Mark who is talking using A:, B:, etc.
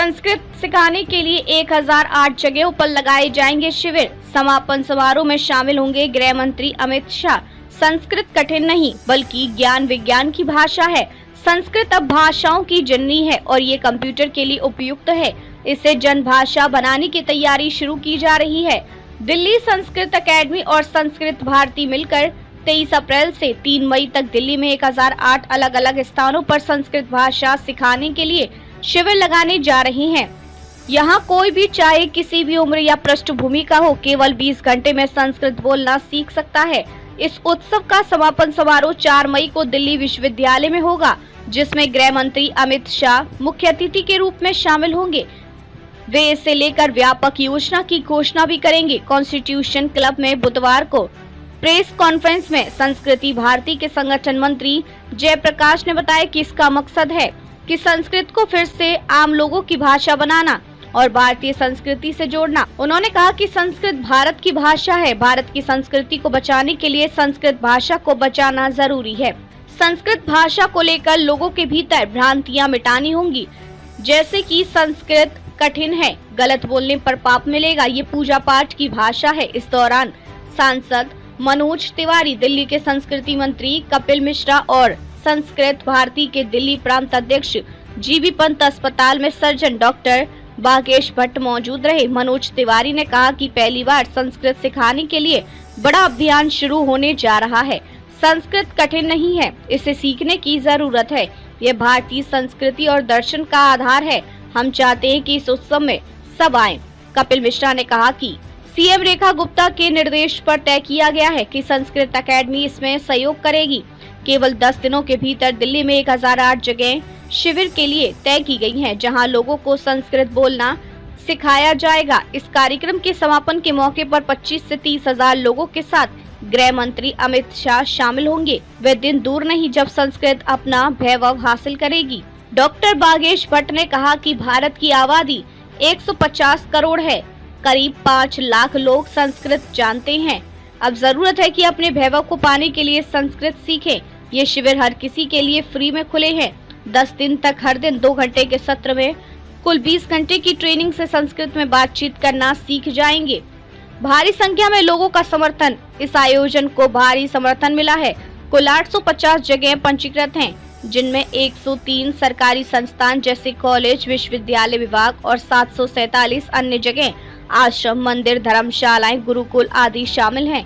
A: संस्कृत सिखाने के लिए 1008 जगहों पर लगाए जाएंगे शिविर। समापन समारोह में शामिल होंगे गृह मंत्री अमित शाह। संस्कृत कठिन नहीं बल्कि ज्ञान विज्ञान की भाषा है। संस्कृत अब भाषाओं की जननी है और ये कंप्यूटर के लिए उपयुक्त है। इसे जन भाषा बनाने की तैयारी शुरू की जा रही है। दिल्ली संस्कृत अकेडमी और संस्कृत भारती मिलकर 23 अप्रैल से 3 मई तक दिल्ली में 1008 अलग अलग स्थानों पर संस्कृत भाषा सिखाने के लिए शिविर लगाने जा रही हैं। यहाँ कोई भी चाहे किसी भी उम्र या पृष्ठभूमि का हो, केवल 20 घंटे में संस्कृत बोलना सीख सकता है। इस उत्सव का समापन समारोह 4 मई को दिल्ली विश्वविद्यालय में होगा, जिसमें गृह मंत्री अमित शाह मुख्य अतिथि के रूप में शामिल होंगे। वे इसे लेकर व्यापक योजना की घोषणा भी करेंगे। कॉन्स्टिट्यूशन क्लब में बुधवार को प्रेस कॉन्फ्रेंस में संस्कृति भारती के संगठन मंत्री जयप्रकाश ने बताया कि इसका मकसद है कि संस्कृत को फिर से आम लोगों की भाषा बनाना और भारतीय संस्कृति से जोड़ना। उन्होंने कहा कि संस्कृत भारत की भाषा है। भारत की संस्कृति को बचाने के लिए संस्कृत भाषा को बचाना जरूरी है। संस्कृत भाषा को लेकर लोगों के भीतर भ्रांतियां मिटानी होंगी, जैसे कि संस्कृत कठिन है, गलत बोलने पर पाप मिलेगा, ये पूजा पाठ की भाषा है। इस दौरान सांसद मनोज तिवारी, दिल्ली के संस्कृति मंत्री कपिल मिश्रा और संस्कृत भारती के दिल्ली प्रांत अध्यक्ष जीबी पंत, अस्पताल में सर्जन डॉक्टर बागेश भट्ट मौजूद रहे। मनोज तिवारी ने कहा कि पहली बार संस्कृत सिखाने के लिए बड़ा अभियान शुरू होने जा रहा है। संस्कृत कठिन नहीं है, इसे सीखने की जरूरत है। यह भारतीय संस्कृति और दर्शन का आधार है। हम चाहते हैं कि इस उत्सव में सब आएं। कपिल मिश्रा ने कहा कि सीएम रेखा गुप्ता के निर्देश पर तय किया गया है कि संस्कृत अकेडमी इसमें सहयोग करेगी। केवल 10 दिनों के भीतर दिल्ली में 1008 जगह शिविर के लिए तय की गई हैं, जहां लोगों को संस्कृत बोलना सिखाया जाएगा। इस कार्यक्रम के समापन के मौके पर 25 से 30 हजार लोगों के साथ गृह मंत्री अमित शाह शामिल होंगे। वह दिन दूर नहीं जब संस्कृत अपना वैभव हासिल करेगी। डॉक्टर बागेश भट्ट ने कहा कि भारत की आबादी 150 करोड़ है। करीब 5 लाख लोग संस्कृत जानते हैं। अब जरूरत है कि अपने वैभव को पाने के लिए संस्कृत सीखें। ये शिविर हर किसी के लिए फ्री में खुले हैं। 10 दिन तक हर दिन 2 घंटे के सत्र में कुल 20 घंटे की ट्रेनिंग से संस्कृत में बातचीत करना सीख जाएंगे। भारी संख्या में लोगों का समर्थन, इस आयोजन को भारी समर्थन मिला है। कुल 850 जगह पंजीकृत हैं, जिनमें 103 सरकारी संस्थान जैसे कॉलेज, विश्वविद्यालय विभाग और 747 अन्य जगह, आश्रम, मंदिर, धर्मशालाएं, गुरुकुल आदि शामिल हैं।